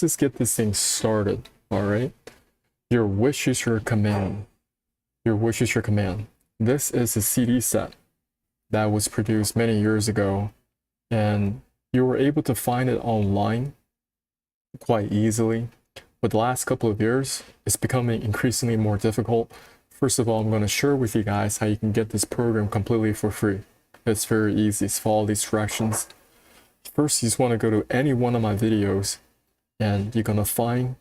just get this thing started. All right. Your wish is your command. Your wish is your command. This is a CD set that was produced many years ago, and you were able to find it online quite easily. But the last couple of years, it's becoming increasingly more difficult. First of all, I'm going to share with you guys how you can get this program completely for free. It's very easy. Just follow these directions. First, you just want to go to any one of my videos, and you're going to find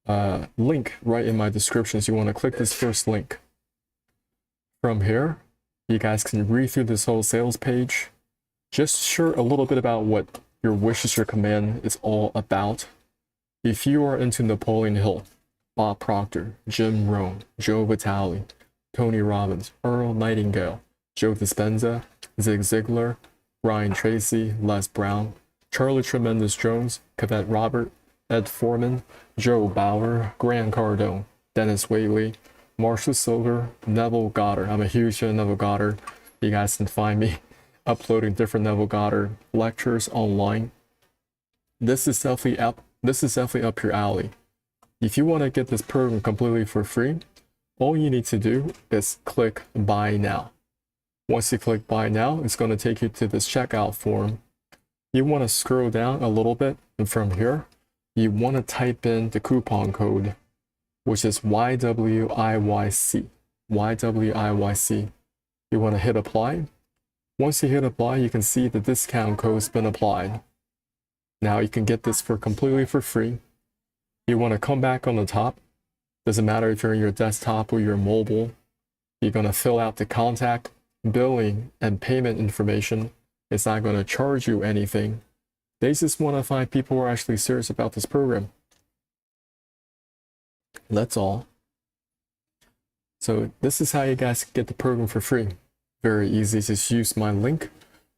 a link right in my description. So you want to click this first link. From here, you guys can read through this whole sales page. Just share a little bit about what your wish is your command is all about. If you are into Napoleon Hill, Bob Proctor, Jim Rohn, Joe Vitale, Tony Robbins, Earl Nightingale, Joe Dispenza, Zig Ziglar, Ryan Tracy, Les Brown, Charlie Tremendous Jones, Cadet Robert, Ed Foreman, Joe Bauer, Grant Cardone, Dennis Whaley, Marshall Silver, Neville Goddard. I'm a huge fan of Neville Goddard. You guys can find me uploading different Neville Goddard lectures online. This is definitely up your alley. If you want to get this program completely for free, all you need to do is click buy now. Once you click buy now, it's going to take you to this checkout form. You want to scroll down a little bit, and from here, you want to type in the coupon code, which is YWIYC. YWIYC. You want to hit apply. Once you hit apply, you can see the discount code's been applied. Now you can get this for completely for free. You want to come back on the top. Doesn't matter if you're on your desktop or your mobile. You're going to fill out the contact, billing, and payment information. It's not going to charge you anything. They just want to find people who are actually serious about this program. That's all. So this is how you guys get the program for free. Very easy. Just use my link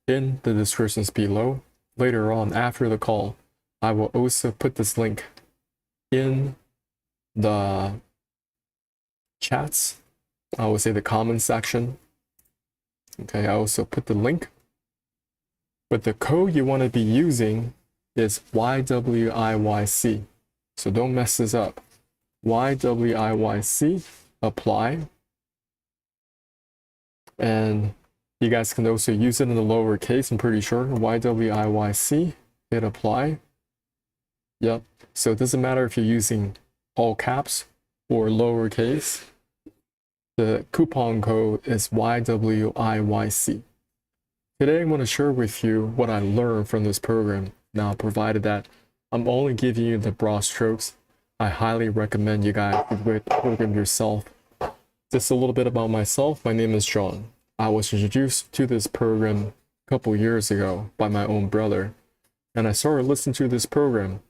in the descriptions below. Later on, after the call, I will also put this link in the chats. I will say the comment section. Okay, I also put the link. But the code you want to be using is YWIYC. So don't mess this up. YWIYC, apply. And you guys can also use it in the lowercase, I'm pretty sure. YWIYC, hit apply. Yep. So it doesn't matter if you're using all caps or lowercase. The coupon code is YWIYC. Today I'm going to share with you what I learned from this program. Now, provided that I'm only giving you the broad strokes, I highly recommend you guys create the program yourself. Just a little bit about myself. My name is John. I was introduced to this program a couple years ago by my own brother. And I started listening to this program.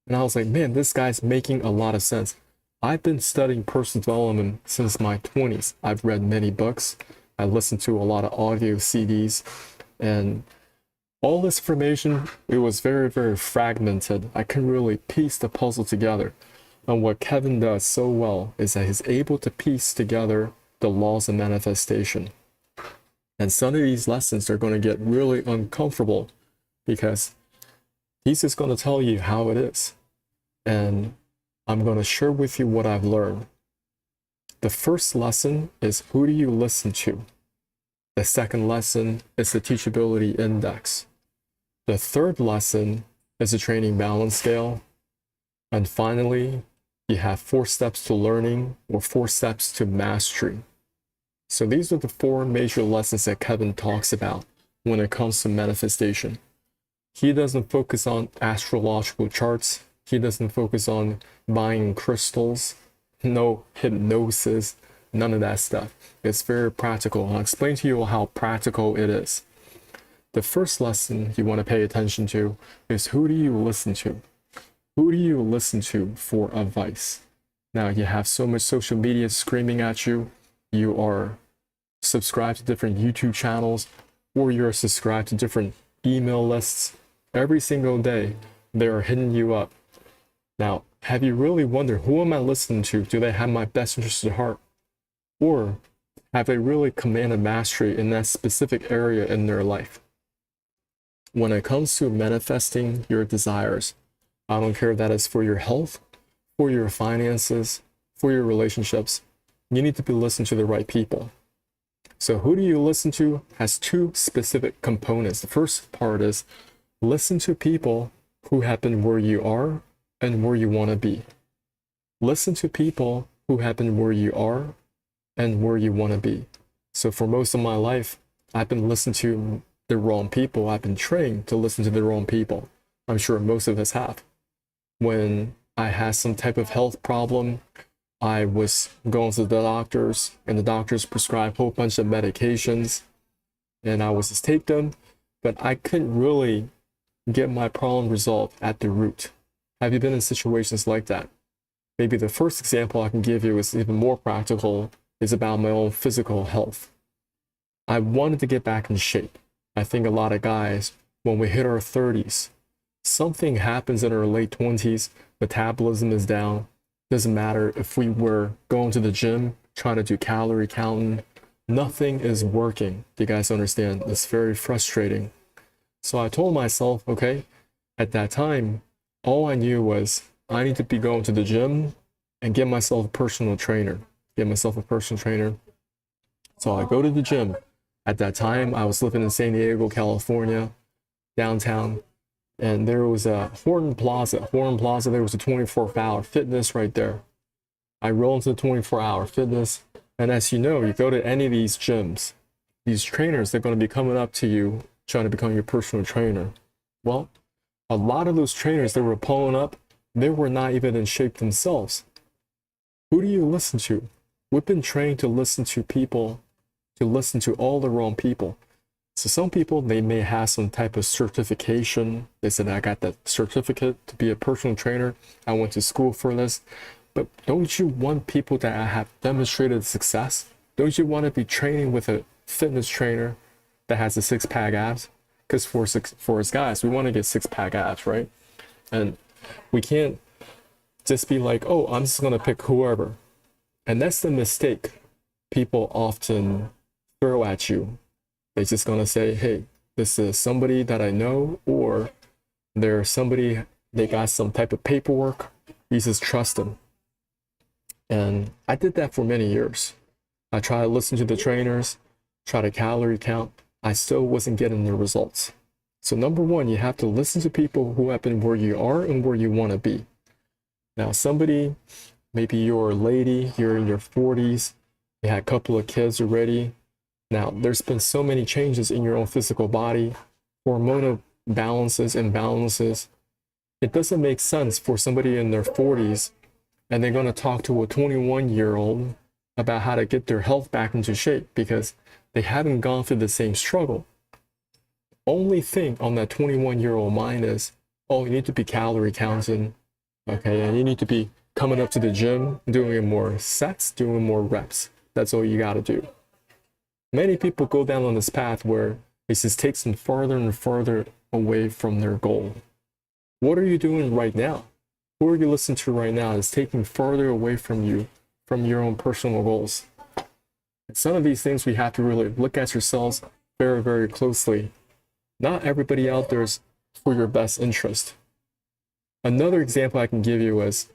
And I was like, man, this guy's making a lot of sense. I've been studying personal development since my 20s. I've read many books. I listened to a lot of audio CDs. And all this information, it was very, very fragmented. I couldn't really piece the puzzle together. And what Kevin does so well is that he's able to piece together the laws of manifestation. And some of these lessons are going to get really uncomfortable because he's just going to tell you how it is. And I'm going to share with you what I've learned. The first lesson is, who do you listen to? The second lesson is the teachability index. The third lesson is the training balance scale. And finally, you have 4 steps to learning or 4 steps to mastery. So these are the 4 major lessons that Kevin talks about when it comes to manifestation. He doesn't focus on astrological charts. He doesn't focus on buying crystals, no hypnosis, none of that stuff. It's very practical. I'll explain to you how practical it is. The first lesson you want to pay attention to is, who do you listen to? Who do you listen to for advice? Now, you have so much social media screaming at you. You are subscribed to different YouTube channels, or you're subscribed to different email lists. Every single day, they are hitting you up. Now, have you really wondered, who am I listening to? Do they have my best interests at heart? Or have they really commanded mastery in that specific area in their life? When it comes to manifesting your desires, I don't care if that is for your health, for your finances, for your relationships. You need to be listening to the right people. So who do you listen to has two specific components. The first part is listen to people who have been where you are and where you want to be. Listen to people who have been where you are and where you want to be. So for most of my life, I've been listening to the wrong people. I've been trained to listen to the wrong people. I'm sure most of us have. When I had some type of health problem, I was going to the doctors, and the doctors prescribed a whole bunch of medications, and I was just take them, but I couldn't really get my problem resolved at the root. Have you been in situations like that? Maybe the first example I can give you is even more practical, is about my own physical health. I wanted to get back in shape. I think a lot of guys, when we hit our 30s, something happens in our late 20s, metabolism is down. Doesn't matter if we were going to the gym, trying to do calorie counting, nothing is working. Do you guys understand? It's very frustrating. So I told myself, okay, at that time, all I knew was I need to be going to the gym and get myself a personal trainer. So I go to the gym. At that time, I was living in San Diego, California, downtown, and there was a Horton Plaza. There was a 24-hour fitness right there. I roll into the 24-hour fitness, and as you know, you go to any of these gyms, these trainers, they're going to be coming up to you, trying to become your personal trainer. Well, a lot of those trainers that were pulling up, they were not even in shape themselves. Who do you listen to? We've been trained to listen to people, to listen to all the wrong people. So some people, they may have some type of certification. They said, I got that certificate to be a personal trainer. I went to school for this. But don't you want people that have demonstrated success? Don't you want to be training with a fitness trainer that has a six-pack abs? Because for us guys, we want to get six-pack abs, right? And we can't just be like, oh, I'm just going to pick whoever. And that's the mistake people often throw at you. They're just going to say, hey, this is somebody that I know, or they're somebody, they got some type of paperwork. You just trust them. And I did that for many years. I tried to listen to the trainers, try to calorie count. I still wasn't getting the results. So number one, you have to listen to people who have been where you are and where you want to be. Now, somebody, maybe you're a lady, you're in your 40s, you had a couple of kids already. Now, there's been so many changes in your own physical body, hormonal balances, imbalances. It doesn't make sense for somebody in their 40s and they're going to talk to a 21-year-old about how to get their health back into shape because they haven't gone through the same struggle. Only thing on that 21-year-old mind is, oh, you need to be calorie counting, okay, and you need to be coming up to the gym, doing more sets, doing more reps. That's all you got to do. Many people go down on this path where it just takes them farther and farther away from their goal. What are you doing right now? Who are you listening to right now is taking farther away from you, from your own personal goals. Some of these things we have to really look at yourselves very, very closely. Not everybody out there is for your best interest. Another example I can give you is,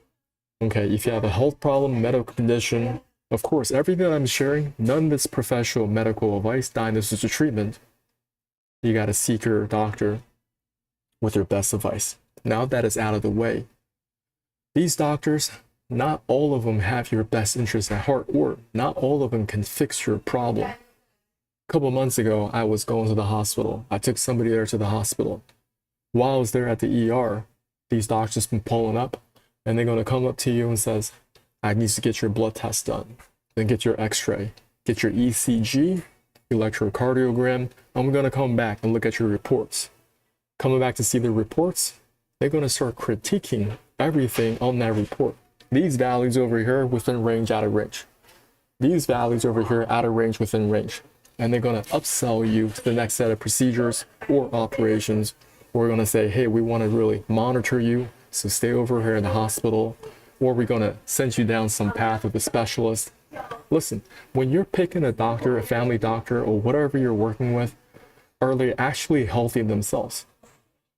okay, if you have a health problem, medical condition, of course, everything that I'm sharing, none of this professional medical advice, diagnosis, or treatment. You got to seek your doctor with your best advice. Now that is out of the way, these doctors, not all of them have your best interest at heart, or not all of them can fix your problem. A couple of months ago, I was going to the hospital. I took somebody there to the hospital. While I was there at the ER, these doctors been pulling up, and they're going to come up to you and says, I need to get your blood test done, then get your x-ray, get your ECG, electrocardiogram, and we're going to come back and look at your reports. Coming back to see the reports, they're going to start critiquing everything on that report. These values over here within range, out of range. These values over here out of range, within range. And they're going to upsell you to the next set of procedures or operations. We're going to say, hey, we want to really monitor you, so stay over here in the hospital, or we're going to send you down some path with a specialist. Listen, when you're picking a doctor, a family doctor, or whatever you're working with, are they actually healthy themselves?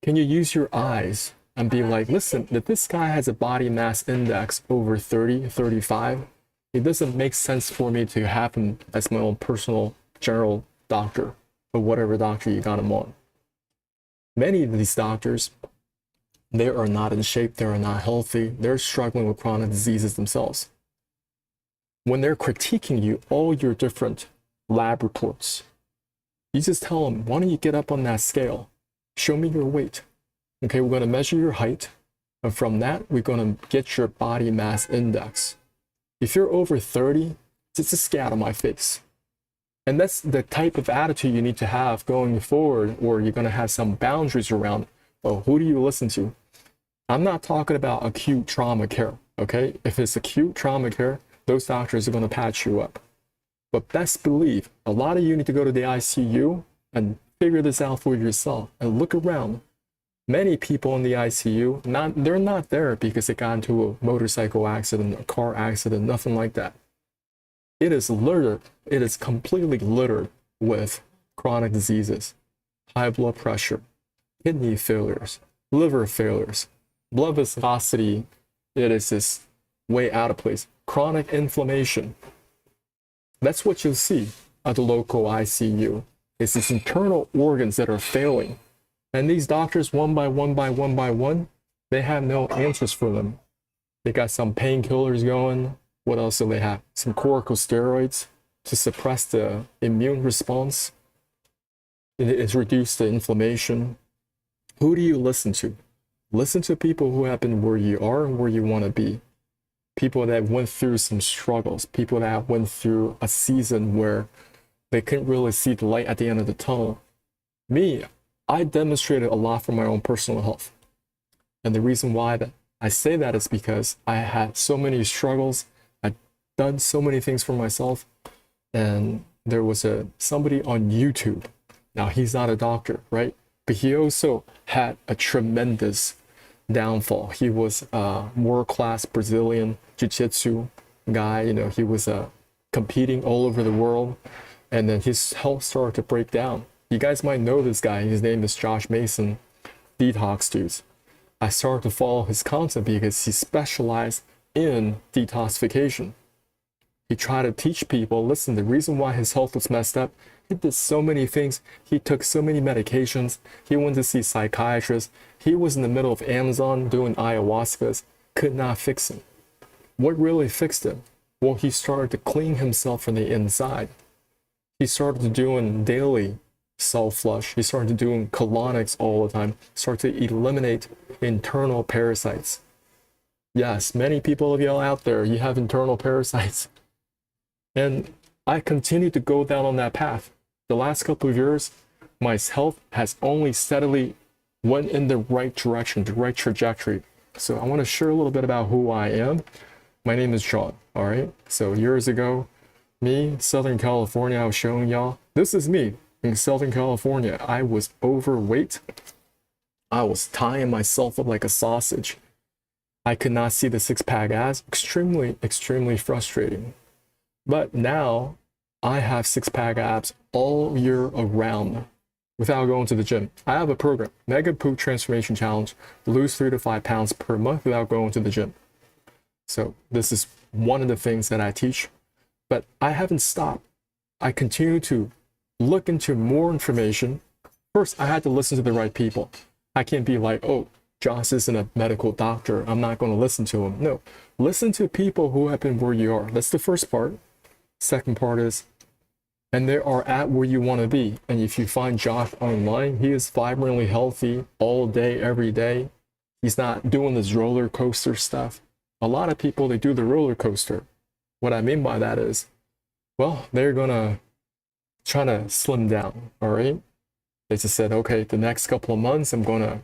Can you use your eyes and be like, listen, if this guy has a body mass index over 30, 35, it doesn't make sense for me to have him as my own personal general doctor, or whatever doctor you got him on. Many of these doctors, they are not in shape, they are not healthy, they're struggling with chronic diseases themselves. When they're critiquing you, all your different lab reports, you just tell them, why don't you get up on that scale? Show me your weight. Okay, we're going to measure your height, and from that, we're going to get your body mass index. If you're over 30, just get out of my face. And that's the type of attitude you need to have going forward, or you're going to have some boundaries around, oh, who do you listen to? I'm not talking about acute trauma care, okay? If it's acute trauma care, those doctors are going to patch you up. But best believe, a lot of you need to go to the ICU and figure this out for yourself and look around. Many people in the ICU, they're not there because they got into a motorcycle accident, a car accident, nothing like that. It is littered, it is completely littered with chronic diseases, high blood pressure, kidney failures, liver failures, blood viscosity, it is just way out of place. Chronic inflammation. That's what you'll see at the local ICU. It's these internal organs that are failing. And these doctors, one by one, they have no answers for them. They got some painkillers going. What else do they have? Some corticosteroids to suppress the immune response. It's reduced the inflammation. Who do you listen to? Listen to people who have been where you are and where you want to be. People that went through some struggles. People that went through a season where they couldn't really see the light at the end of the tunnel. Me, I demonstrated a lot for my own personal health. And the reason why that I say that is because I had so many struggles. I'd done so many things for myself. And there was somebody on YouTube. Now, he's not a doctor, right? But he also had a tremendous downfall. He was a world-class Brazilian jiu-jitsu guy. You know, he was competing all over the world. And then his health started to break down. You guys might know this guy. His name is Josh Mason, Detox Dudes. I started to follow his content because he specialized in detoxification. He tried to teach people, listen, the reason why his health was messed up, he did so many things. He took so many medications. He went to see psychiatrists. He was in the middle of Amazon doing ayahuascas, could not fix him. What really fixed him? Well, he started to clean himself from the inside. He started doing daily self-flush. He started doing colonics all the time. Started to eliminate internal parasites. Yes, many people of y'all out there, you have internal parasites. And I continue to go down on that path. The last couple of years, my health has only steadily went in the right direction, the right trajectory. So I want to share a little bit about who I am. My name is John, all right? So years ago, me, Southern California, I was showing y'all, this is me. In Southern California, I was overweight. I was tying myself up like a sausage. I could not see the six-pack abs. Extremely frustrating. But now, I have six-pack abs all year around without going to the gym. I have a program, Mega Poop Transformation Challenge, lose 3 to 5 pounds per month without going to the gym. So this is one of the things that I teach. But I haven't stopped. I continue to look into more information. First, I had to listen to the right people. I can't be like, oh, Josh isn't a medical doctor, I'm not going to listen to him. No, listen to people who have been where you are. That's the first part. Second part is, and they are at where you want to be. And if you find Josh online, he is vibrantly healthy all day, every day. He's not doing this roller coaster stuff. A lot of people, they do the roller coaster. What I mean by that is, well, they're going to trying to slim down, all right? They just said, okay, the next couple of months, I'm going to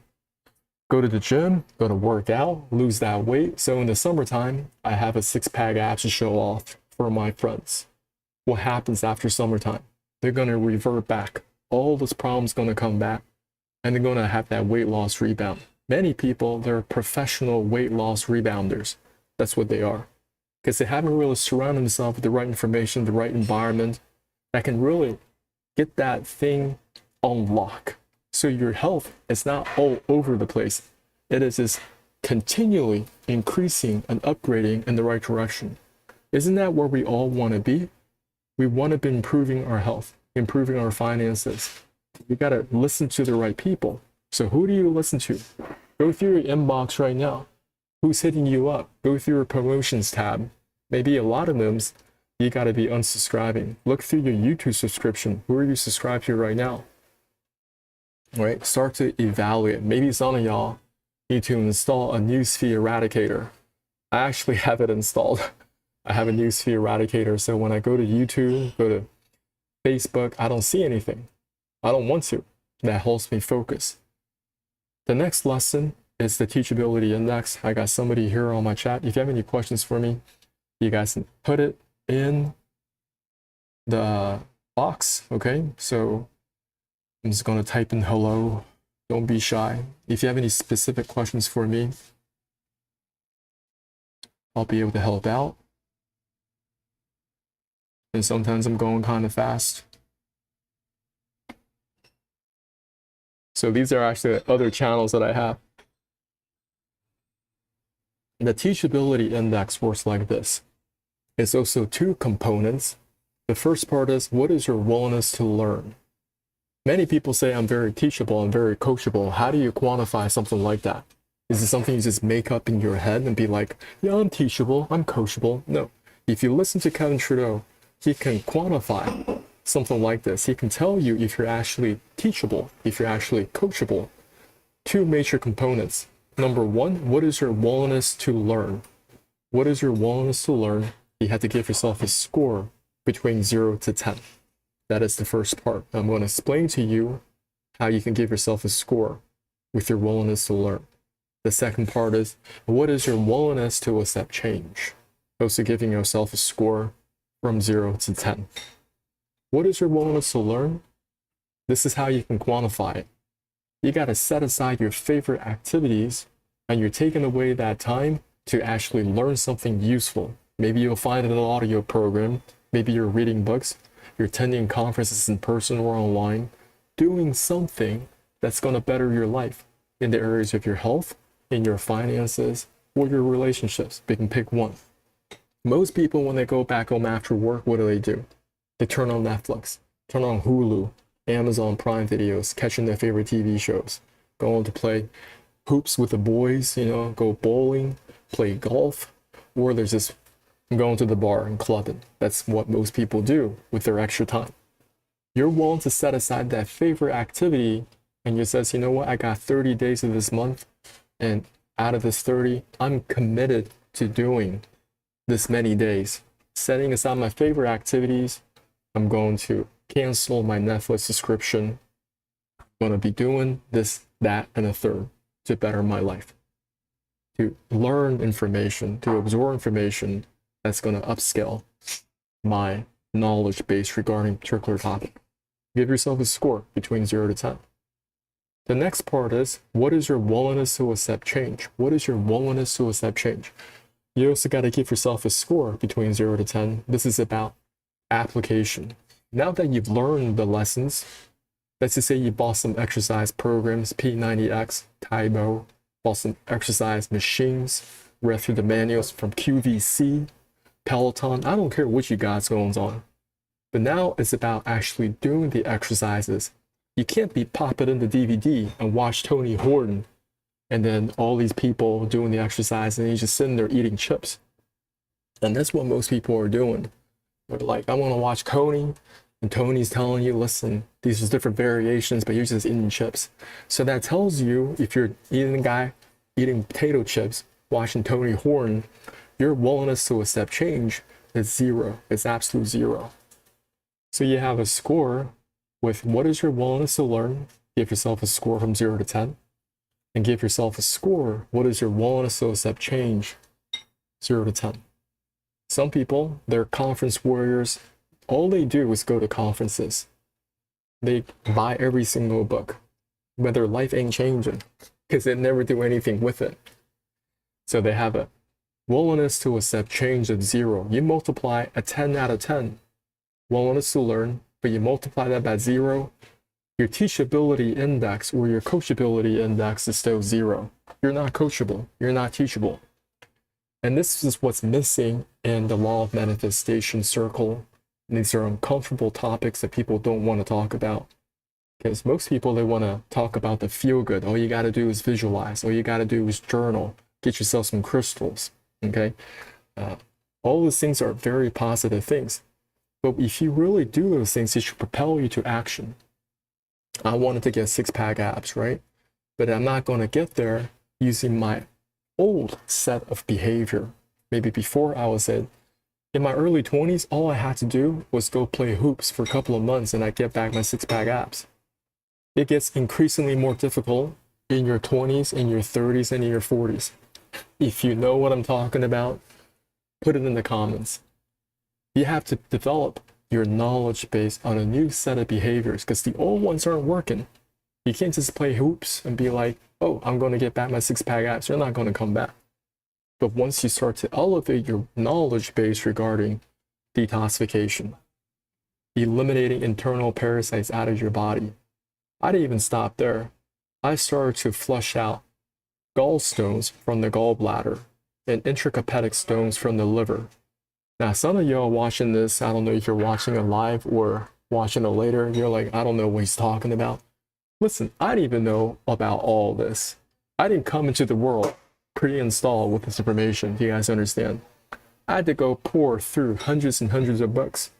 go to the gym, go to work out, lose that weight. So in the summertime, I have a six-pack abs to show off for my friends. What happens after summertime? They're going to revert back. All those problems going to come back, and they're going to have that weight loss rebound. Many people, they're professional weight loss rebounders. That's what they are. Because they haven't really surrounded themselves with the right information, the right environment, that can really get that thing on lock. So your health is not all over the place. It is just continually increasing and upgrading in the right direction. Isn't that where we all want to be? We want to be improving our health, improving our finances. You got to listen to the right people. So who do you listen to? Go through your inbox right now. Who's hitting you up? Go through your promotions tab. Maybe a lot of them, you got to be unsubscribing. Look through your YouTube subscription. Who are you subscribed to right now? Right? Start to evaluate. Maybe some of y'all need to install a newsfeed eradicator. I actually have it installed. I have a newsfeed eradicator. So when I go to YouTube, go to Facebook, I don't see anything. I don't want to. That helps me focus. The next lesson is the teachability index. I got somebody here on my chat. If you have any questions for me, you guys can put it in the box. Okay, so I'm just going to type in hello. Don't be shy. If you have any specific questions for me, I'll be able to help out. And sometimes I'm going kind of fast. So these are actually other channels that I have. The teachability index works like this. It's also two components. The first part is, what is your willingness to learn? Many people say I'm very teachable, I'm very coachable. How do you quantify something like that? Is it something you just make up in your head and be like, yeah, I'm teachable, I'm coachable? No. If you listen to Kevin Trudeau, he can quantify something like this. He can tell you if you're actually teachable, if you're actually coachable. Two major components. Number one, what is your willingness to learn? What is your willingness to learn? You have to give yourself a score between 0 to 10. That is the first part. I'm going to explain to you how you can give yourself a score with your willingness to learn. The second part is, what is your willingness to accept change? Also giving yourself a score from 0 to 10. What is your willingness to learn? This is how you can quantify it. You got to set aside your favorite activities and you're taking away that time to actually learn something useful. Maybe you'll find it in an audio program. Maybe you're reading books. You're attending conferences in person or online. Doing something that's going to better your life in the areas of your health, in your finances, or your relationships. You can pick one. Most people, when they go back home after work, what do? They turn on Netflix, turn on Hulu, Amazon Prime videos, catching their favorite TV shows, going to play hoops with the boys, go bowling, play golf, or there's just going to the bar and clubbing. That's what most people do with their extra time. You're willing to set aside that favorite activity and you says, you know what, I got 30 days of this month, and out of this 30, I'm committed to doing this many days. Setting aside my favorite activities, I'm going to cancel my Netflix subscription. I'm going to be doing this, that, and a third to better my life. To learn information, to absorb information that's going to upscale my knowledge base regarding a particular topic. Give yourself a score between 0 to 10. The next part is, what is your willingness to accept change? What is your willingness to accept change? You also got to give yourself a score between 0 to 10. This is about application. Now that you've learned the lessons, let's just say you bought some exercise programs, P90X, Taibo, bought some exercise machines, read through the manuals from QVC, Peloton, I don't care what you got going on. But now it's about actually doing the exercises. You can't be popping in the DVD and watch Tony Horton and then all these people doing the exercise and he's just sitting there eating chips. And that's what most people are doing. They're like, I want to watch Tony, and Tony's telling you, listen, these are different variations, but you're just eating chips. So that tells you, if you're eating a guy eating potato chips, watching Tony Horton, your willingness to accept change is 0. It's absolute 0. So you have a score with what is your willingness to learn. Give yourself a score from 0 to 10. And give yourself a score, what is your willingness to accept change, 0 to 10. Some people, they're conference warriors. All they do is go to conferences. They buy every single book, but their life ain't changing because they never do anything with it. So they have a willingness to accept change of 0. You multiply a 10 out of 10, willingness to learn, but you multiply that by 0, your teachability index or your coachability index is still 0. You're not coachable. You're not teachable. And this is what's missing in the law of manifestation circle. And these are uncomfortable topics that people don't want to talk about. Because most people, they want to talk about the feel good. All you got to do is visualize. All you got to do is journal. Get yourself some crystals. Okay? All those things are very positive things. But if you really do those things, it should propel you to action. I wanted to get six-pack abs, right? But I'm not going to get there using my old set of behavior. Maybe before I was in my early 20s, all I had to do was go play hoops for a couple of months and I get back my six-pack abs. It gets increasingly more difficult in your 20s, in your 30s, and in your 40s. If you know what I'm talking about, put it in the comments. You have to develop your knowledge base on a new set of behaviors because the old ones aren't working. You can't just play hoops and be like, oh, I'm going to get back my six-pack abs. You're not going to come back. But once you start to elevate your knowledge base regarding detoxification, eliminating internal parasites out of your body, I didn't even stop there. I started to flush out gallstones from the gallbladder and intrahepatic stones from the liver. Now, some of y'all watching this, I don't know if you're watching it live or watching it later, you're like, I don't know what he's talking about. Listen, I didn't even know about all this. I didn't come into the world pre-installed with this information. Do you guys understand? I had to go pour through hundreds and hundreds of books.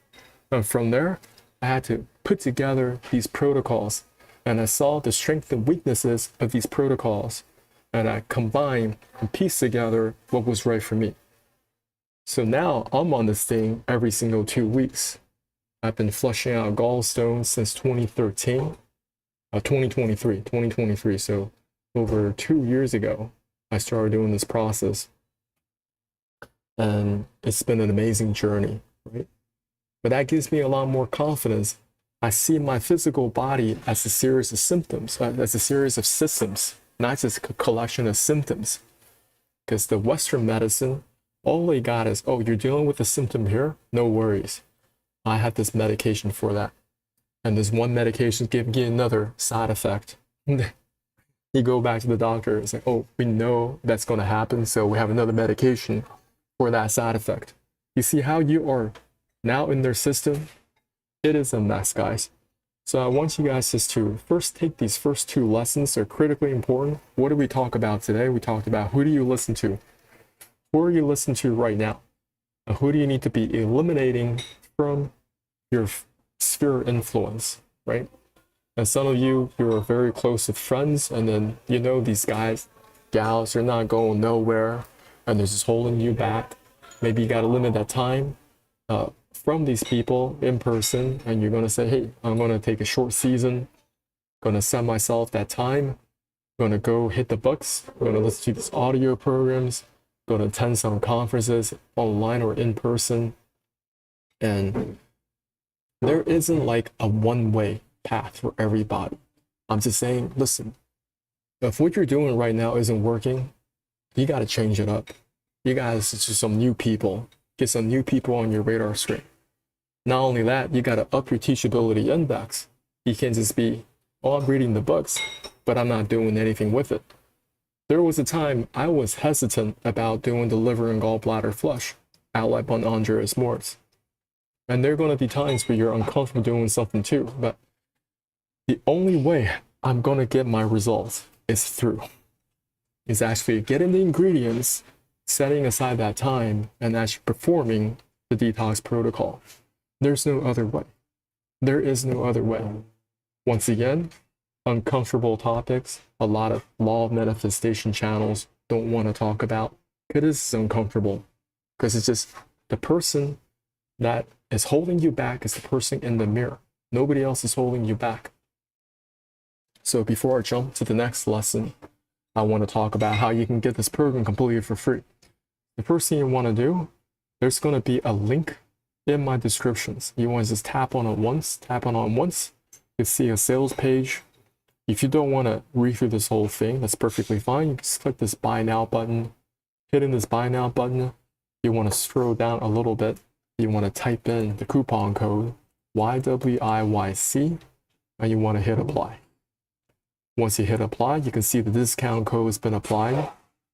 And from there, I had to put together these protocols. And I saw the strengths and weaknesses of these protocols. And I combined and pieced together what was right for me. So now I'm on this thing every single 2 weeks. I've been flushing out gallstones since 2023. So over 2 years ago, I started doing this process. And it's been an amazing journey, right? But that gives me a lot more confidence. I see my physical body as a series of symptoms, as a series of systems, not just a collection of symptoms. Because the Western medicine, all they got is, oh, you're dealing with a symptom here? No worries. I have this medication for that. And this one medication giving you another side effect. You go back to the doctor and say, oh, we know that's going to happen, so we have another medication for that side effect. You see how you are now in their system? It is a mess, guys. So I want you guys just to first take these first 2 lessons. They're critically important. What did we talk about today? We talked about who do you listen to? Who are you listening to right now? And who do you need to be eliminating from your sphere of influence, right? And some of you, you're very close with friends, and then you know these guys, gals, they're not going nowhere, and they're just holding you back. Maybe you got to limit that time from these people in person, and you're going to say, hey, I'm going to take a short season, going to set myself that time, going to go hit the books, going to listen to these audio programs, going to attend some conferences online or in person. And there isn't like a one-way path for everybody. I'm just saying, listen, if what you're doing right now isn't working, you got to change it up. You guys, it's just some new people. Get some new people on your radar screen. Not only that, you got to up your teachability index. You can't just be, oh, I'm reading the books, but I'm not doing anything with it. There was a time I was hesitant about doing the liver and gallbladder flush, out like on Andreas Mortz. And there are going to be times where you're uncomfortable doing something too, but the only way I'm going to get my results is actually getting the ingredients, setting aside that time, and actually performing the detox protocol. There's no other way. There is no other way. Once again, uncomfortable topics, a lot of law of manifestation channels don't want to talk about because it's uncomfortable. Because it's just the person that is holding you back is the person in the mirror. Nobody else is holding you back. So before I jump to the next lesson, I want to talk about how you can get this program completely for free. The first thing you want to do, there's going to be a link in my descriptions. You want to just tap on it once, you see a sales page. If you don't want to read through this whole thing, that's perfectly fine. You can just click this buy now button. Hitting this buy now button, you want to scroll down a little bit. You want to type in the coupon code YWIYC and you want to hit apply. Once you hit apply, you can see the discount code has been applied.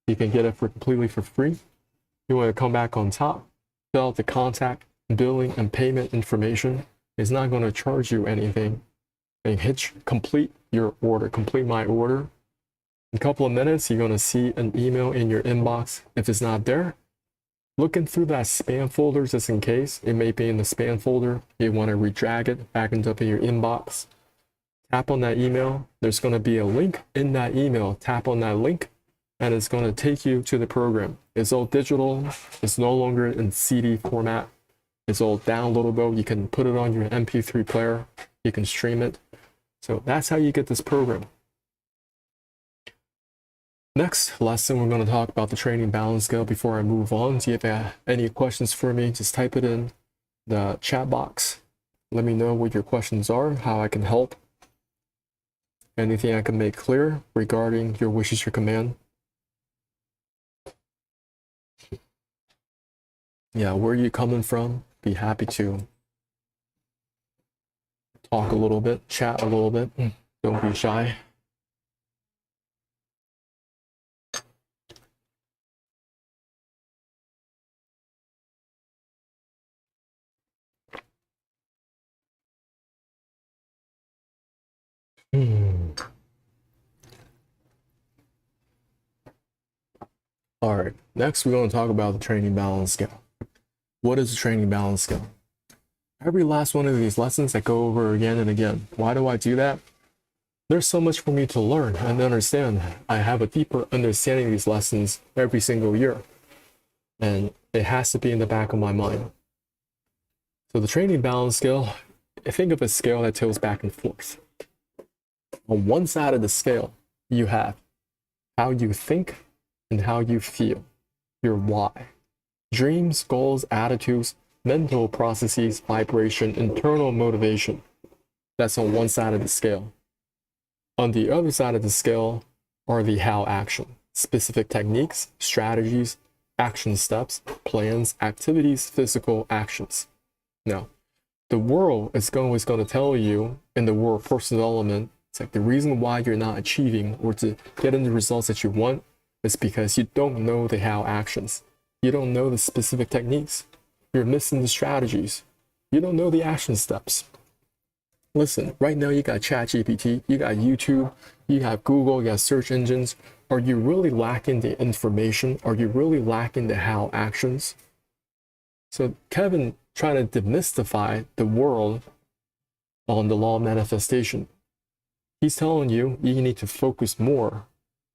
You can get it completely for free. You want to come back on top, fill out the contact, billing, and payment information. It's not going to charge you anything. And hit complete your order, complete my order. In a couple of minutes, you're going to see an email in your inbox. If it's not there, looking through that spam folder just in case. It may be in the spam folder. You want to redrag it back into your inbox. Tap on that email. There's going to be a link in that email. Tap on that link, and it's going to take you to the program. It's all digital. It's no longer in CD format. It's all downloadable. You can put it on your MP3 player. You can stream it. So that's how you get this program. Next lesson, we're going to talk about the training balance scale. Before I move on, do you have any questions for me? Just type it in the chat box. Let me know what your questions are, how I can help. Anything I can make clear regarding your wishes, your command. Yeah, where are you coming from? Be happy to talk a little bit, chat a little bit. Don't be shy. All right, next we're going to talk about the training balance scale. What is the training balance scale? Every last one of these lessons I go over again and again. Why do I do that? There's so much for me to learn and understand. I have a deeper understanding of these lessons every single year, and it has to be in the back of my mind. So the training balance scale, I think of a scale that tilts back and forth. On one side of the scale, you have how you think and how you feel, your why. Dreams, goals, attitudes, mental processes, vibration, internal motivation. That's on one side of the scale. On the other side of the scale are the how action, specific techniques, strategies, action steps, plans, activities, physical actions. Now, the world is always going to tell you in the world of personal development, it's like the reason why you're not achieving or to get in the results that you want is because you don't know the how actions. You don't know the specific techniques. You're missing the strategies. You don't know the action steps. Listen, right now you got ChatGPT, you got YouTube, you have Google, you got search engines. Are you really lacking the information? Are you really lacking the how actions? So Kevin trying to demystify the world on the law of manifestation. He's telling you you need to focus more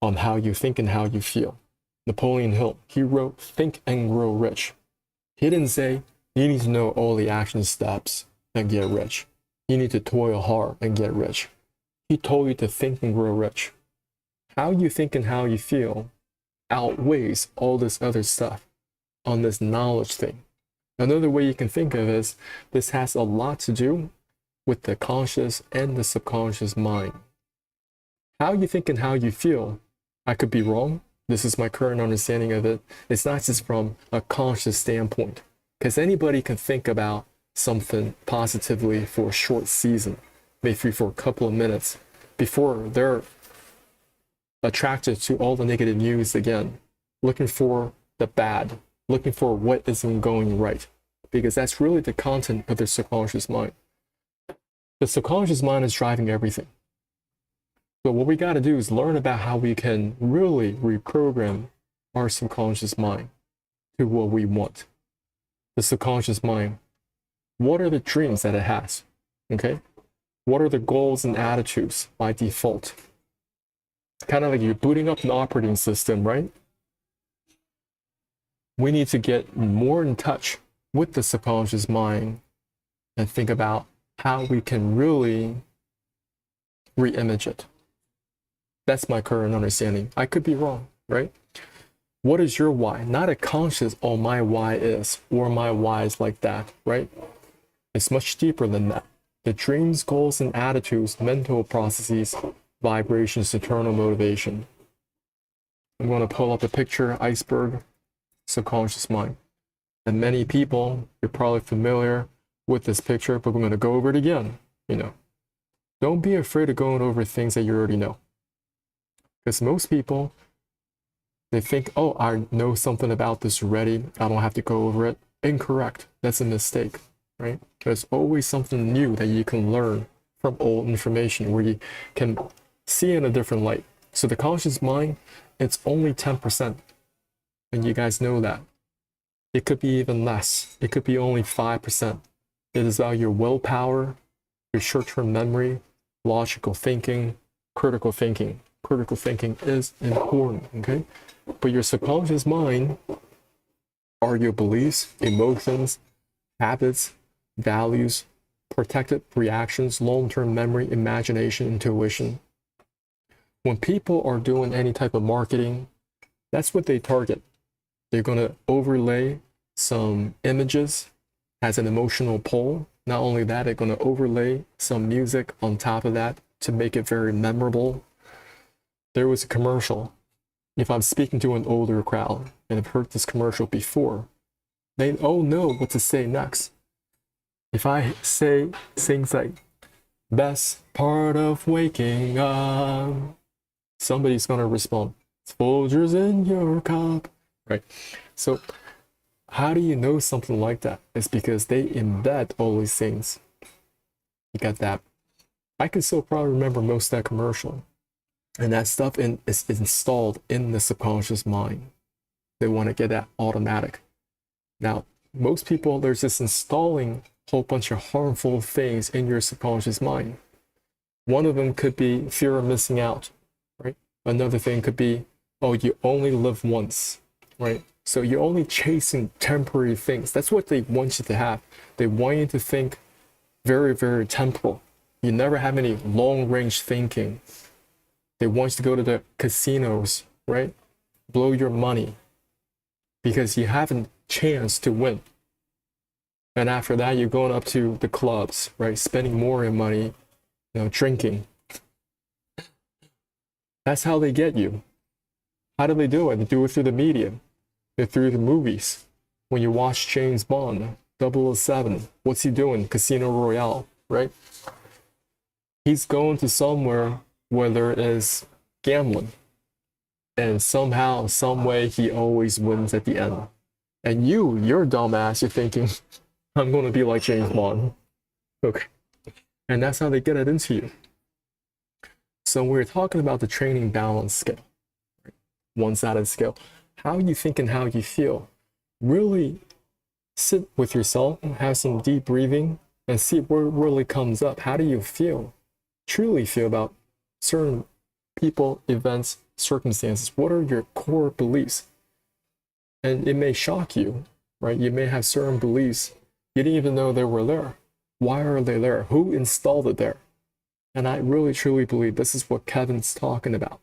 on how you think and how you feel. Napoleon Hill, he wrote, "Think and Grow Rich." He didn't say you need to know all the action steps and get rich. You need to toil hard and get rich. He told you to think and grow rich. How you think and how you feel outweighs all this other stuff on this knowledge thing. Another way you can think of is this has a lot to do with the conscious and the subconscious mind. How you think and how you feel, I could be wrong. This is my current understanding of it. It's not just from a conscious standpoint, because anybody can think about something positively for a short season, maybe for a couple of minutes, before they're attracted to all the negative news again, looking for the bad, looking for what isn't going right, because that's really the content of their subconscious mind. The subconscious mind is driving everything. So what we got to do is learn about how we can really reprogram our subconscious mind to what we want. The subconscious mind, what are the dreams that it has? Okay? What are the goals and attitudes by default? Kind of like you're booting up an operating system, right? We need to get more in touch with the subconscious mind and think about how we can really re-image it. That's my current understanding. I could be wrong, right? What is your why? Not a conscious, oh, my why is, or my why is like that, right? It's much deeper than that. The dreams, goals, and attitudes, mental processes, vibrations, internal motivation. I'm going to pull up a picture, iceberg, subconscious mind. And many people, you're probably familiar with this picture, but we're going to go over it again, Don't be afraid of going over things that you already know. Because most people, they think, oh, I know something about this already. I don't have to go over it. Incorrect. That's a mistake, right? There's always something new that you can learn from old information where you can see in a different light. So the conscious mind, it's only 10%. And you guys know that. It could be even less. It could be only 5%. It is about your willpower, your short-term memory, logical thinking, critical thinking. Critical thinking is important, okay? But your subconscious mind are your beliefs, emotions, habits, values, protected reactions, long-term memory, imagination, intuition. When people are doing any type of marketing, that's what they target. They're going to overlay some images as an emotional pull. Not only that, they're going to overlay some music on top of that to make it very memorable. There was a commercial. If I'm speaking to an older crowd and have heard this commercial before, they all know what to say next. If I say things like, best part of waking up, somebody's going to respond, Folgers in your cup, right? So how do you know something like that? It's because they embed all these things. You got that. I can still probably remember most of that commercial. And that stuff is installed in the subconscious mind. They want to get that automatic. Now, most people, they're just installing a whole bunch of harmful things in your subconscious mind. One of them could be fear of missing out, right? Another thing could be, oh, you only live once, right? So you're only chasing temporary things. That's what they want you to have. They want you to think very, very temporal. You never have any long-range thinking. They want you to go to the casinos, right? Blow your money because you have a chance to win. And after that, you're going up to the clubs, right? Spending more money, drinking. That's how they get you. How do they do it? They do it through the media. They're through the movies. When you watch James Bond, 007, what's he doing? Casino Royale, right? He's going to somewhere where there is gambling. And somehow, some way, he always wins at the end. And you're dumbass, you're thinking, I'm going to be like James Bond. Okay. And that's how they get it into you. So we're talking about the training balance scale, right? One-sided scale. How you think and how you feel. Really sit with yourself, have some deep breathing, and see what really comes up. How do you feel? Truly feel about certain people, events, circumstances. What are your core beliefs? And it may shock you, right? You may have certain beliefs you didn't even know they were there. Why are they there? Who installed it there? And I really truly believe this is what Kevin's talking about.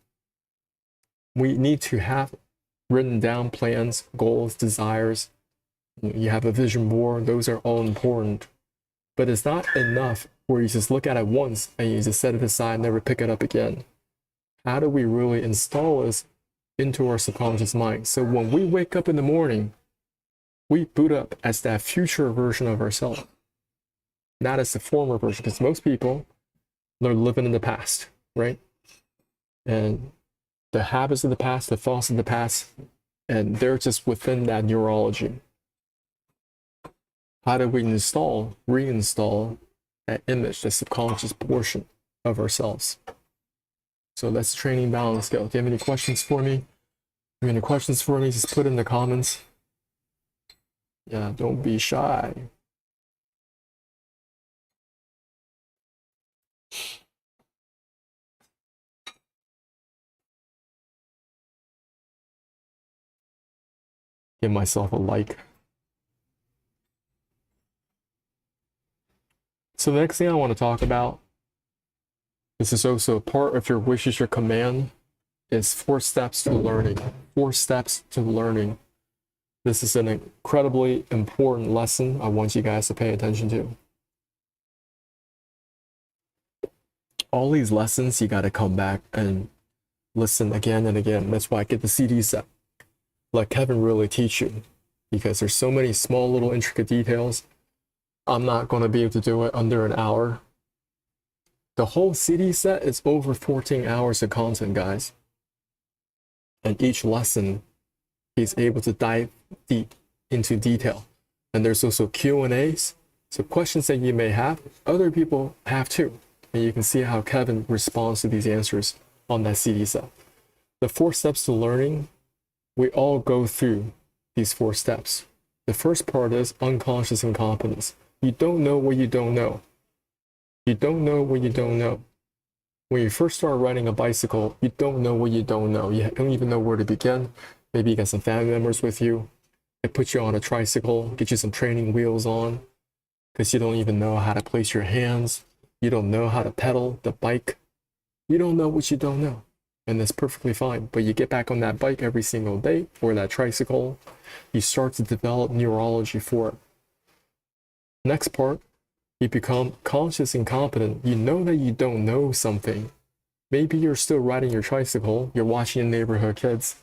We need to have written down plans, goals, desires. You have a vision board. Those are all important. But it's not enough where you just look at it once and you just set it aside and never pick it up again. How do we really install this into our subconscious mind? So when we wake up in the morning, we boot up as that future version of ourselves, not as the former version, because most people, they're living in the past, right? And the habits of the past, the thoughts of the past, and they're just within that neurology. How do we reinstall that image, the subconscious portion of ourselves? So that's the training balance scale. Do you have any questions for me? Any questions for me? Just put in the comments. Yeah, don't be shy. Give myself a like. So the next thing I want to talk about, this is also a part of your wish is your command, is 4 steps to learning. 4 steps to learning. This is an incredibly important lesson I want you guys to pay attention to. All these lessons, you got to come back and listen again and again. That's why I get the CD set. Let Kevin really teach you, because there's so many small little intricate details. I'm not going to be able to do it under an hour. The whole CD set is over 14 hours of content, guys. And each lesson is able to dive deep into detail. And there's also Q&As, so questions that you may have, other people have too. And you can see how Kevin responds to these answers on that CD set. The 4 steps to learning, we all go through these 4 steps. The first part is unconscious incompetence. You don't know what you don't know. You don't know what you don't know. When you first start riding a bicycle, you don't know what you don't know. You don't even know where to begin. Maybe you got some family members with you. They put you on a tricycle, get you some training wheels on, because you don't even know how to place your hands. You don't know how to pedal the bike. You don't know what you don't know. And that's perfectly fine. But you get back on that bike every single day, or that tricycle. You start to develop neurology for it. Next part, you become conscious incompetent. You know that you don't know something. Maybe you're still riding your tricycle. You're watching your neighborhood kids.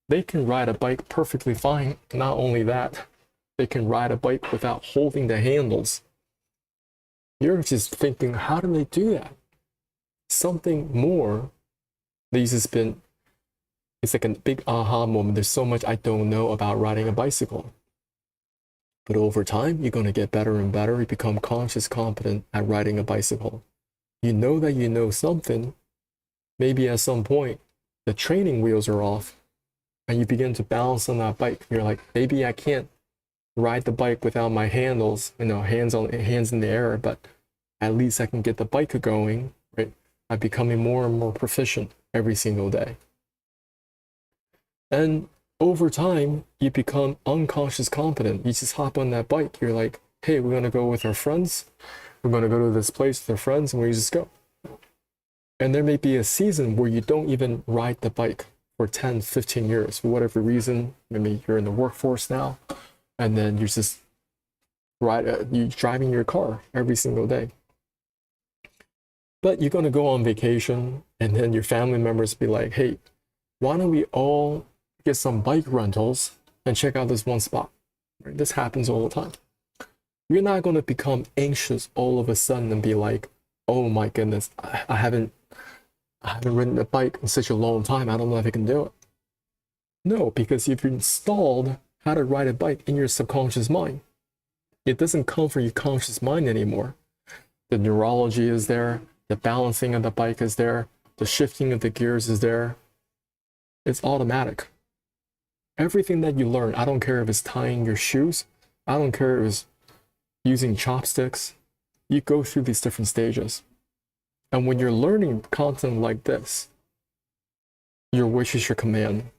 They can ride a bike perfectly fine. Not only that, they can ride a bike without holding the handles. You're just thinking, how do they do that? Something more. It's like a big aha moment. There's so much I don't know about riding a bicycle. But over time, you're going to get better and better. You become conscious competent at riding a bicycle. You know that you know something. Maybe at some point, the training wheels are off and you begin to balance on that bike. You're like, maybe I can't ride the bike without my handles, hands in the air, but at least I can get the bike going, right? I'm becoming more and more proficient every single day. And over time, you become unconscious competent. You just hop on that bike. You're like, hey, we're going to go with our friends. We're going to go to this place with our friends, and we just go. And there may be a season where you don't even ride the bike for 10, 15 years, for whatever reason. Maybe you're in the workforce now, and then you're just you're driving your car every single day. But you're going to go on vacation, and then your family members be like, hey, why don't we all get some bike rentals and check out this one spot? Right? This happens all the time. You're not going to become anxious all of a sudden and be like, oh my goodness, I haven't ridden a bike in such a long time. I don't know if I can do it. No, because you've installed how to ride a bike in your subconscious mind. It doesn't come from your conscious mind anymore. The neurology is there. The balancing of the bike is there. The shifting of the gears is there. It's automatic. Everything that you learn, I don't care if it's tying your shoes, I don't care if it's using chopsticks, you go through these different stages. And when you're learning content like this, your wish is your command.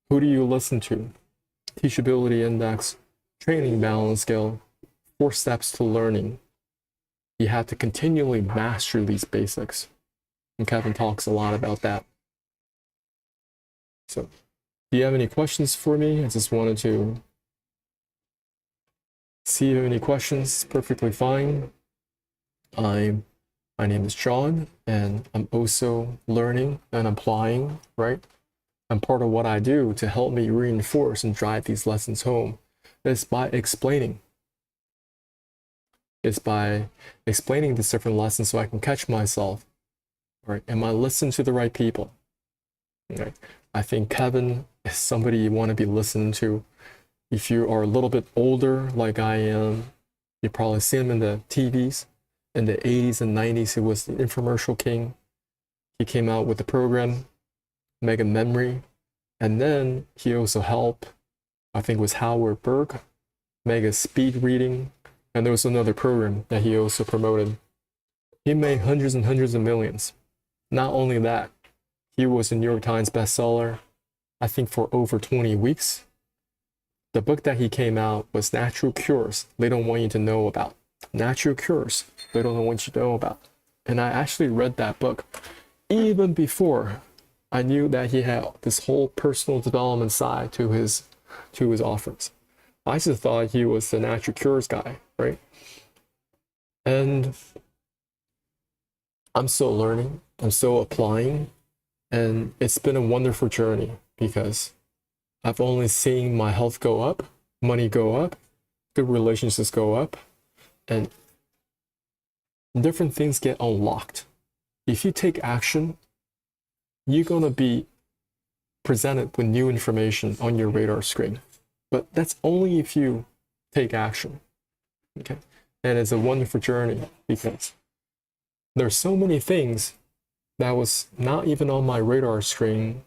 Who do you listen to? Teachability index, training balance scale, 4 steps to learning. You have to continually master these basics. And Kevin talks a lot about that. So, do you have any questions for me? I just wanted to see if you have any questions. Perfectly fine. My name is John, and I'm also learning and applying, right? And part of what I do to help me reinforce and drive these lessons home is by explaining. It's by explaining these different lessons so I can catch myself, right? Am I listening to the right people? Right? I think Kevin is somebody you want to be listening to. If you are a little bit older, like I am, you probably see him in the TVs. In the 80s and 90s, he was the infomercial king. He came out with the program, Mega Memory. And then he also helped, I think it was Howard Berg, Mega Speed Reading. And there was another program that he also promoted. He made hundreds and hundreds of millions. Not only that, he was a New York Times bestseller, I think for over 20 weeks. The book that he came out was Natural Cures They Don't Want You to Know About. Natural Cures They Don't Want You to Know About. And I actually read that book even before I knew that he had this whole personal development side to his offerings. I just thought he was the natural cures guy, right? And I'm still learning, I'm still applying, and it's been a wonderful journey because I've only seen my health go up, money go up, good relationships go up, and different things get unlocked if you take action, you're going to be presented with new information on your radar screen. But that's only if you take action. Okay? And it's a wonderful journey because there's so many things that was not even on my radar screen,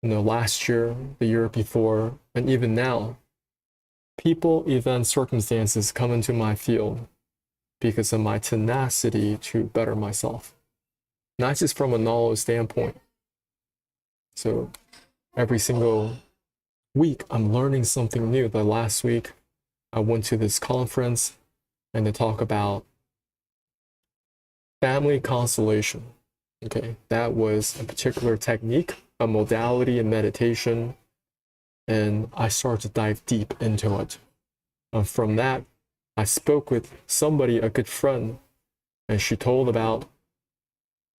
last year, the year before, and even now. People, events, circumstances come into my field because of my tenacity to better myself, not just from a knowledge standpoint. So every single week, I'm learning something new. The last week, I went to this conference and they talk about family constellation. Okay, that was a particular technique, a modality in meditation, and I started to dive deep into it. And from that, I spoke with somebody, a good friend, and she told about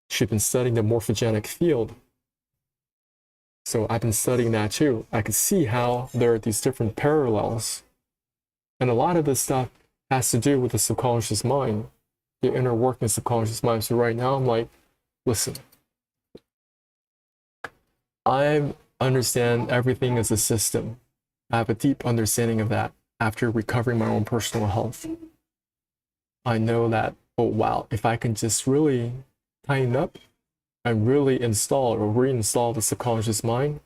she'd been studying the morphogenic field. So I've been studying that too. I could see how there are these different parallels. And a lot of this stuff has to do with the subconscious mind, the inner working subconscious mind. So right now I'm like, listen, I understand everything as a system. I have a deep understanding of that after recovering my own personal health. I know that, oh wow, if I can just really tighten up and really install or reinstall the subconscious mind,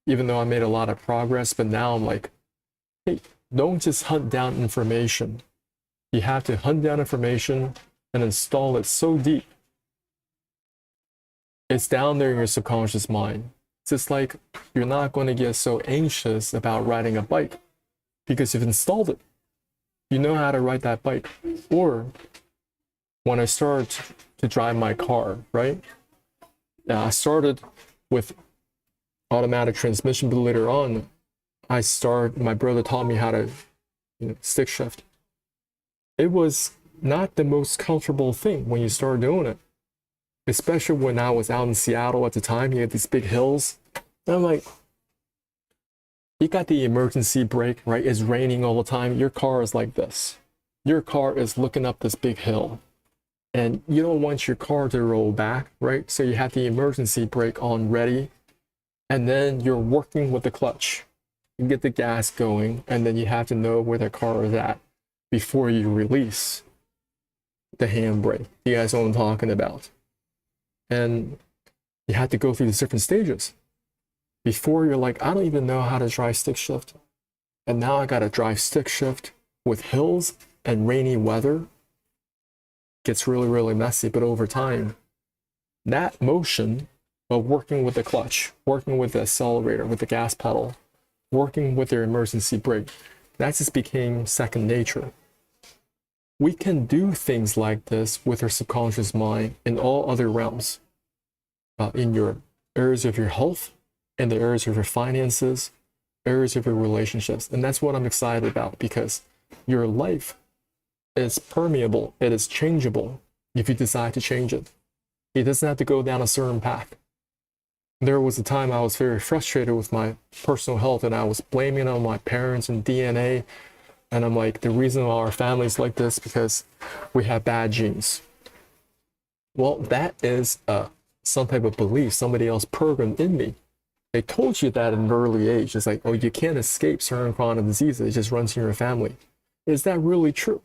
even though I made a lot of progress, but now I'm like, hey, don't just hunt down information. You have to hunt down information and install it so deep. It's down there in your subconscious mind. It's just like you're not going to get so anxious about riding a bike because you've installed it. You know how to ride that bike. Or when I started to drive my car, right? I started with automatic transmission, but later on, my brother taught me how to stick shift. It was not the most comfortable thing when you start doing it. Especially when I was out in Seattle at the time, you had these big hills. And I'm like, you got the emergency brake, right? It's raining all the time. Your car is like this. Your car is looking up this big hill. And you don't want your car to roll back, right? So you have the emergency brake on ready. And then you're working with the clutch. You get the gas going, and then you have to know where the car is at before you release the handbrake. You guys know what I'm talking about. And you had to go through these different stages before you're like, I don't even know how to drive stick shift. And now I got to drive stick shift with hills and rainy weather. Gets really, really messy. But over time, that motion of working with the clutch, working with the accelerator, with the gas pedal, working with their emergency brake, that just became second nature. We can do things like this with our subconscious mind in all other realms, in your areas of your health, in the areas of your finances, areas of your relationships. And that's what I'm excited about, because your life is permeable, it is changeable if you decide to change it. It doesn't have to go down a certain path. There was a time I was very frustrated with my personal health, and I was blaming it on my parents and DNA. And I'm like, the reason why our family's like this because we have bad genes. Well, that is some type of belief somebody else programmed in me. They told you that at an early age. It's like, oh, you can't escape certain chronic diseases. It just runs in your family. Is that really true?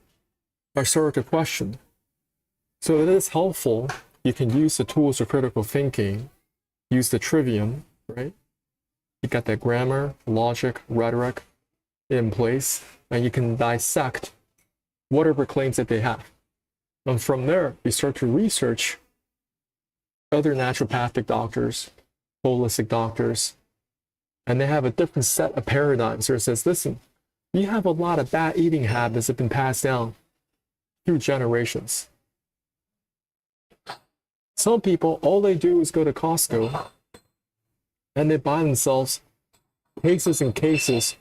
I started to question. So it is helpful. You can use the tools of critical thinking, use the trivium, right? You got that grammar, logic, rhetoric in place, and you can dissect whatever claims that they have. And from there, you start to research other naturopathic doctors, holistic doctors, and they have a different set of paradigms where it says, listen, you have a lot of bad eating habits that have been passed down through generations. Some people, all they do is go to Costco and they buy themselves cases and cases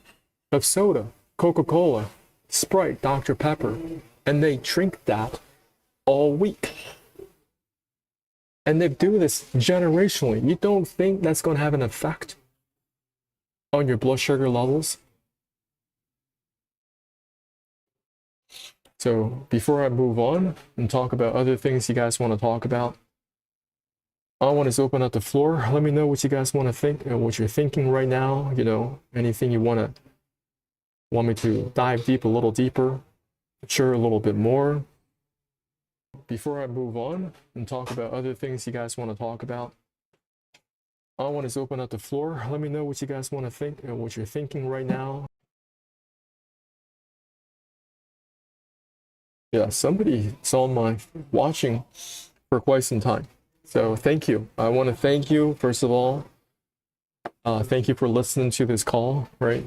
of soda, Coca-Cola, Sprite, Dr. Pepper, and they drink that all week. And they do this generationally. You don't think that's going to have an effect on your blood sugar levels? So before I move on and talk about other things you guys want to talk about, All I want is open up the floor. Let me know what you guys want to think and what you're thinking right now. You know, anything you want me to dive deep, a little deeper, mature a little bit more. Before I move on and talk about other things you guys want to talk about, all I want is open up the floor. Let me know what you guys want to think and what you're thinking right now. Yeah, somebody saw my watching for quite some time. So thank you. I want to thank you, first of all. Thank you for listening to this call, right?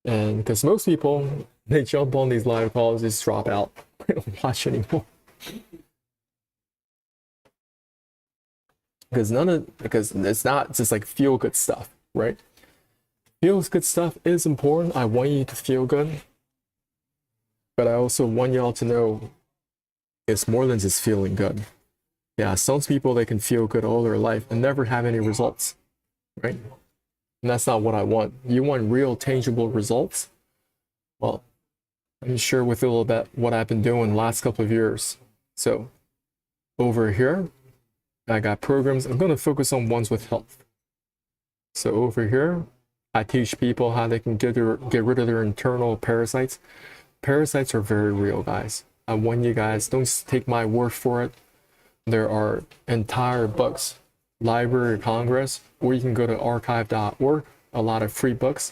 And because most people, they jump on these live calls, just drop out. They don't watch anymore. Because it's not just like feel good stuff, right? Feels good stuff is important. I want you to feel good. But I also want y'all to know it's more than just feeling good. Yeah, some people, they can feel good all their life and never have any results, right? And that's not what I want. You want real, tangible results? Well, let me share with you a little bit what I've been doing the last couple of years. So over here, I got programs. I'm going to focus on ones with health. So over here, I teach people how they can get rid of their internal parasites. Parasites are very real, guys. I want you guys, don't just take my word for it. There are entire books, Library of Congress, or you can go to archive.org, a lot of free books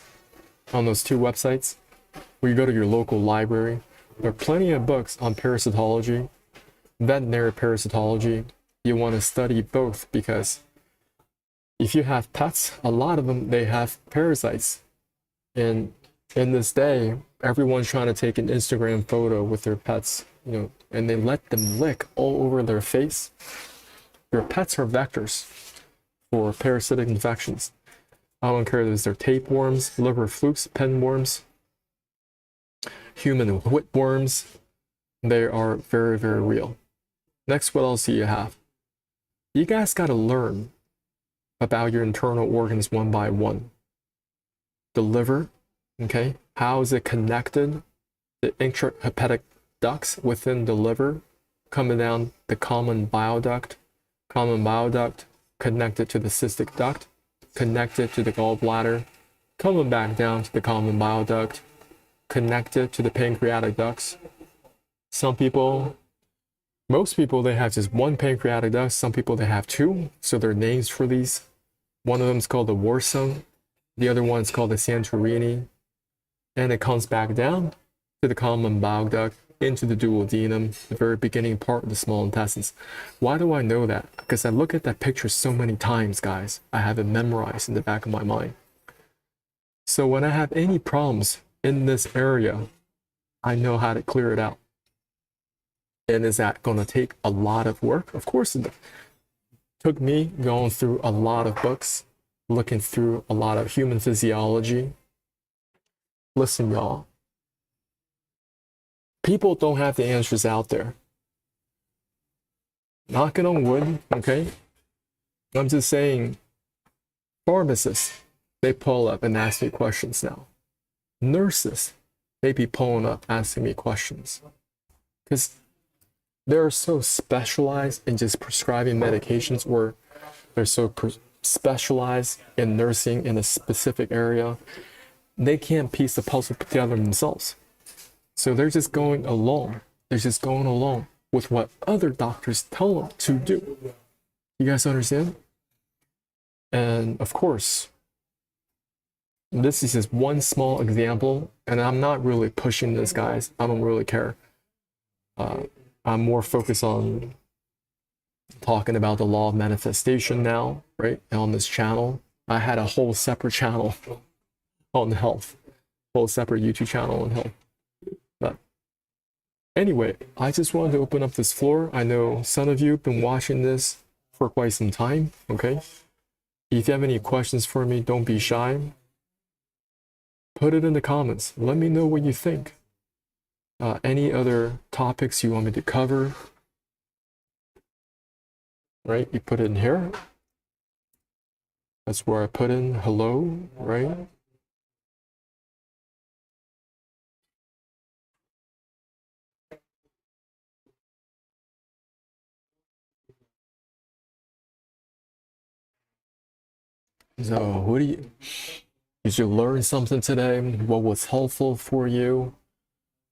on those two websites. Or you go to your local library. There are plenty of books on parasitology, veterinary parasitology. You want to study both because if you have pets, a lot of them, they have parasites. And in this day, everyone's trying to take an Instagram photo with their pets, you know, and they let them lick all over their face. Your pets are vectors for parasitic infections. I don't care if they're tapeworms, liver flukes, penworms, human whipworms. They are very, very real. Next, what else do you have? You guys got to learn about your internal organs one by one. The liver, okay? How is it connected? The intrahepatic ducts within the liver coming down the common bile duct connected to the cystic duct, connected to the gallbladder, coming back down to the common bile duct, connected to the pancreatic ducts. Some people, most people, they have just one pancreatic duct. Some people, they have two. So there are names for these. One of them is called the Warsaw. The other one is called the Santorini. And it comes back down to the common bile duct, into the duodenum, the very beginning part of the small intestines. Why do I know that? Because I look at that picture so many times, guys. I have it memorized in the back of my mind. So when I have any problems in this area, I know how to clear it out. And is that going to take a lot of work? Of course it took me going through a lot of books, looking through a lot of human physiology. Listen, y'all. People don't have the answers out there. Knocking on wood, okay? I'm just saying, pharmacists, they pull up and ask me questions now. Nurses, they be pulling up asking me questions. Because they're so specialized in just prescribing medications, or they're so specialized in nursing in a specific area, they can't piece the puzzle together themselves. So they're just going along. They're just going along with what other doctors tell them to do. You guys understand? And of course, this is just one small example, and I'm not really pushing this, guys. I don't really care. I'm more focused on talking about the law of manifestation now, right? On this channel. I had a whole separate channel on health, whole separate YouTube channel on health. But anyway, I just wanted to open up this floor. I know some of you have been watching this for quite some time, okay? If you have any questions for me, don't be shy. Put it in the comments. Let me know what you think. Any other topics you want me to cover, right? You put it in here. That's where I put in hello, right? So, did you learn something today? What was helpful for you?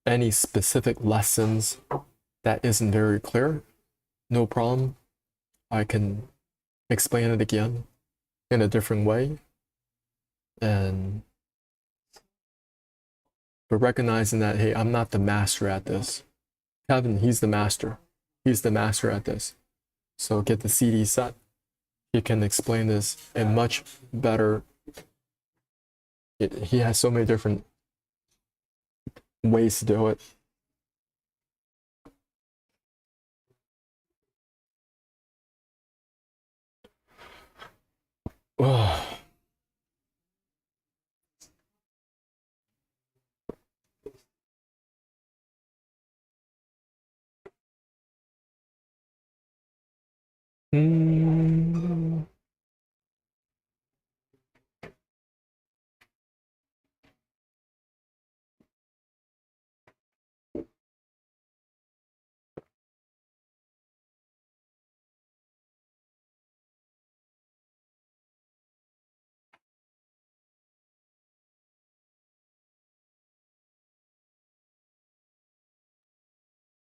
Any specific lessons that isn't very clear? No problem. I can explain it again in a different way. But recognizing that, hey, I'm not the master at this. Kevin, he's the master. He's the master at this. So get the CD set. He can explain this in much better. He has so many different ways to do it. Oh.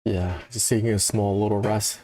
Yeah, just taking a small little rest.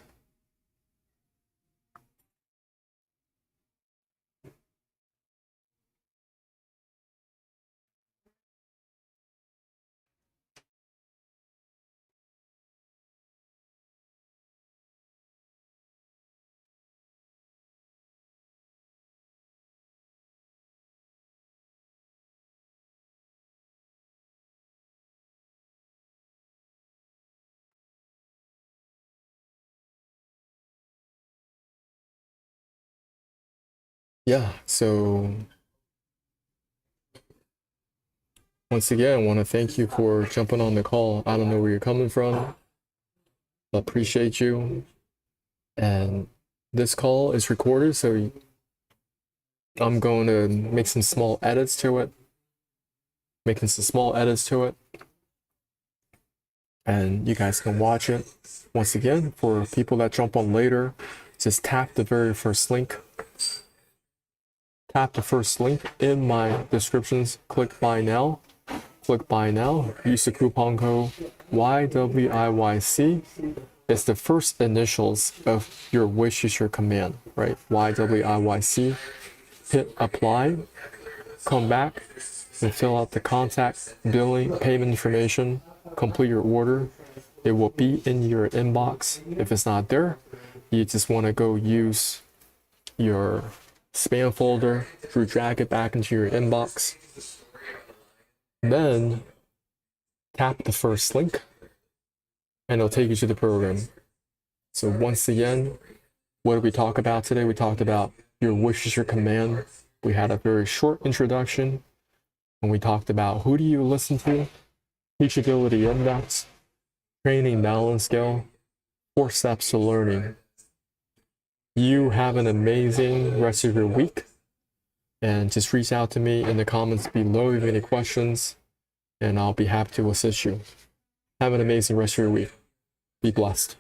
Yeah, so once again, I want to thank you for jumping on the call. I don't know where you're coming from. Appreciate you. And this call is recorded, so I'm going to make some small edits to it. And you guys can watch it. Once again, for people that jump on later, just tap the very first link. Tap the first link in my descriptions. Click buy now. Use the coupon code YWIYC. It's the first initials of your wish is your command, right? YWIYC. Hit apply. Come back and fill out the contact, billing, payment information. Complete your order. It will be in your inbox. If it's not there, you just want to go use your spam folder, drag it back into your inbox. Then tap the first link and it'll take you to the program. So once again, what did we talk about today? We talked about your wish is your command. We had a very short introduction and we talked about who do you listen to, teachability index, training balance scale, 4 steps to learning. You have an amazing rest of your week, and just reach out to me in the comments below if you have any questions, and I'll be happy to assist you. Have an amazing rest of your week. Be blessed.